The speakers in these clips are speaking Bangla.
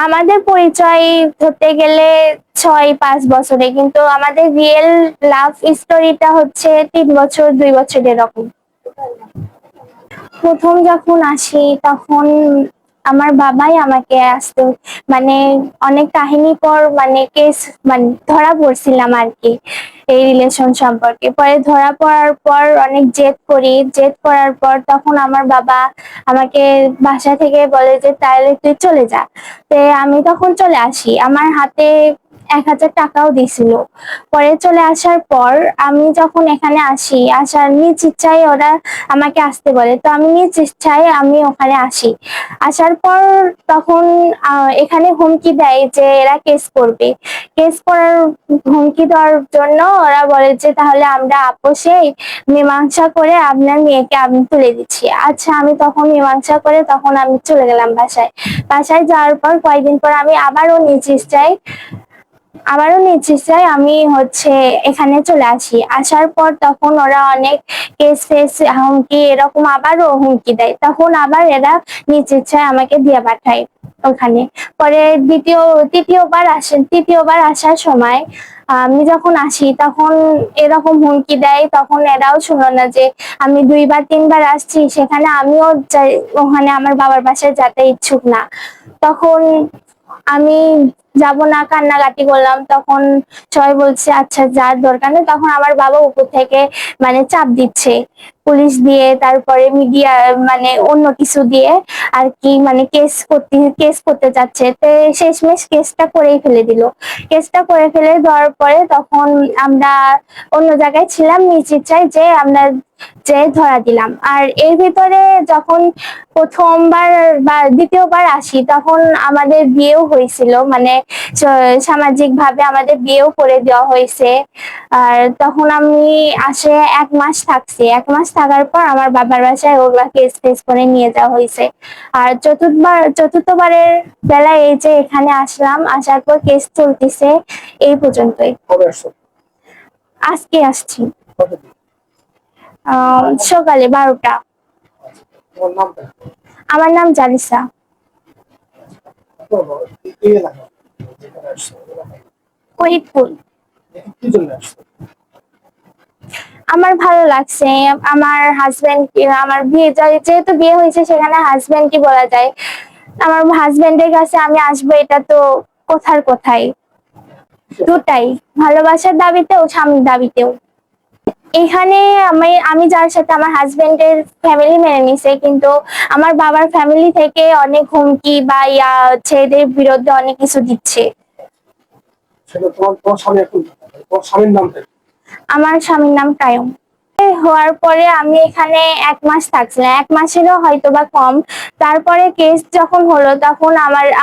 আমাদের পরিচয় ধরতে গেলে 6-5 বছরে, কিন্তু আমাদের রিয়েল লাভ স্টোরিটা হচ্ছে 3 বছর 2 বছর এরকম। প্রথম যখন আসি তখন আমার বাবাই আমাকে আসতে মানে অনেক কাহিনী পর মানে কেস মানে ধরা পড়ছিলাম আর কি এই রিলেশন সম্পর্কে। পরে ধরা পড়ার পর অনেক জেদ করার পর তখন আমার বাবা আমাকে বাসা থেকে বলে যে তাহলে তুই চলে যা। আমি তখন চলে আসি, আমার হাতে 1000 টাকাও দিছিল। পরে চলে আসার পর আমি যখন এখানে আসি, আসার নিজ ইচ্ছায় ওরা আমাকে আসতে বলে, তো আমি নিজ ইচ্ছায় আমি ওখানে আসি। আসার পর তখন এখানে হুমকি দেয় যে এরা কেস করবে। কেস করার হুমকি দেওয়ার জন্য ওরা বলে যে তাহলে আমরা আপোষে মীমাংসা করে আপনার মেয়েকে আমি তুলে দিচ্ছি। আচ্ছা, আমি তখন মীমাংসা করে তখন আমি চলে গেলাম বাসায়। বাসায় যাওয়ার পর কয়েকদিন পর আমি আবারও নিজ ইচ্ছায় আমি হচ্ছে এখানে চলে আসি। আসার পর তখন ওরা অনেক কেস ফেস হুমকি এরকম আবারও হুমকি দেয়, তখন আবার এরা নিজ ইচ্ছায় আমাকে দিয়ে পাঠায় ওখানে। পরে তৃতীয়বার আসার সময় আমি যখন আসি তখন এরকম হুমকি দেয়, তখন এরাও শুনো না যে আমি 2-3 বার আসছি, সেখানে আমিও ওখানে আমার বাবার বাসায় যেতে ইচ্ছুক না। তখন আমি যাব না, কান্নাকাটি করলাম। তখন সবাই বলছে আচ্ছা যার দরকার নেই। তখন আমার বাবা উপর থেকে মানে চাপ দিচ্ছে, পুলিশ দিয়ে তারপরে মিডিয়া মানে অন্য কিছু দিয়ে আর কি, মানে কেস করতে যাচ্ছে। তো শেষমেশ কেসটা করেই ফেলে দিল। কেসটা করে ফেলে দেওয়ার পরে তখন আমরা অন্য জায়গায় ছিলাম, নিজ ইচ্ছায় যে আমরা যে ধরা দিলাম। আর এর ভিতরে যখন প্রথমবার বা দ্বিতীয়বার আসি তখন আমাদের বিয়েও হয়েছিল, মানে সামাজিক ভাবে আমাদের বিয়েও করে দেওয়া হয়েছে। আর তখন আমি আসে 1 মাস থাকছি, 1 মাস থাকার পর আমার বাবার বাসায় ওগুলা কেস ফেস করে নিয়ে যাওয়া হয়েছে। আর চতুর্থবারের বেলায় এই যে এখানে আসলাম, আসার পর কেস চলতেছে এই পর্যন্তই। আজকে আসছি সকালে 12টা। আমার নাম জালিসা। ফরিদপুর। আমার ভালো লাগছে। আমার হাজবেন্ড, আমার যেহেতু বিয়ে হয়েছে সেখানে হাজবেন্ড কি বলা যায়, আমার হাজবেন্ডের কাছে আমি আসবো এটা তো কোথায় দুটাই, ভালোবাসার দাবিতেও স্বামীর দাবিতেও। এখানে আমি যার সাথে আমার হাজবেন্ডের ফ্যামিলি মেনে নিছে, কিন্তু আমার বাবার ফ্যামিলি থেকে অনেক হুমকি বা ছেলেদের বিরুদ্ধে অনেক কিছু দিচ্ছে। আমার স্বামীর নাম কায়ুম। হওয়ার পরে আমি এখানে 1 মাস থাকছিলাম, 1 মাসেরও হয়তো বা কম। তারপরে কেস যখন হলো তখন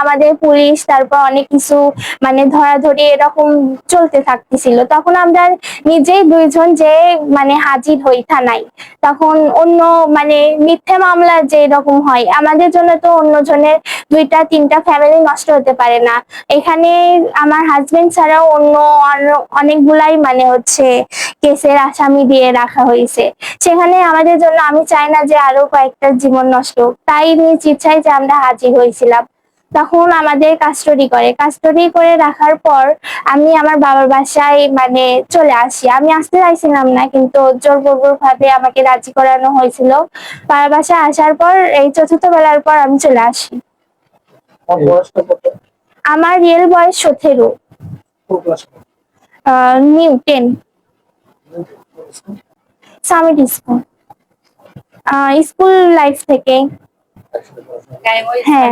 আমাদের পুলিশ তারপর অনেক কিছু মানে ধরাধরি এরকম চলতে থাকতেছিল। তখন আমরা নিজেই 2 জন যে মানে হাজির হই থানায়। তখন অন্য মানে মিথ্যে মামলা যে এরকম হয়, আমাদের জন্য তো অন্য জনের 2-3টা ফ্যামিলি নষ্ট হতে পারে না। এখানে আমার হাজবেন্ড ছাড়াও অন্য অনেকগুলাই মানে হচ্ছে কেসের আসামি দিয়ে রাখা হয়েছে। সেখানে আমাদের জন্য আমি চাই না যে আরো কয়েকটা জীবন নষ্ট হোক, তাই নিজ ইচ্ছায় যে আমরা হাজির হয়েছিলাম। তখন আমাদের কাস্টডি করে রাখার পর আমি আমার বাবার বাসায় মানে চলে আসি। আমি আসতে চাইছিলাম না, কিন্তু জোরপূর্বক ভাবে আমাকে রাজি করানো হয়েছিল। বাবার বাসায় আসার পর এই চতুর্থ বেলার পর আমি চলে আসি। আমার রিয়েল বয়স 17। New 10। Summit school. School life থেকে। হ্যাঁ,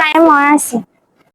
টাইম আছে।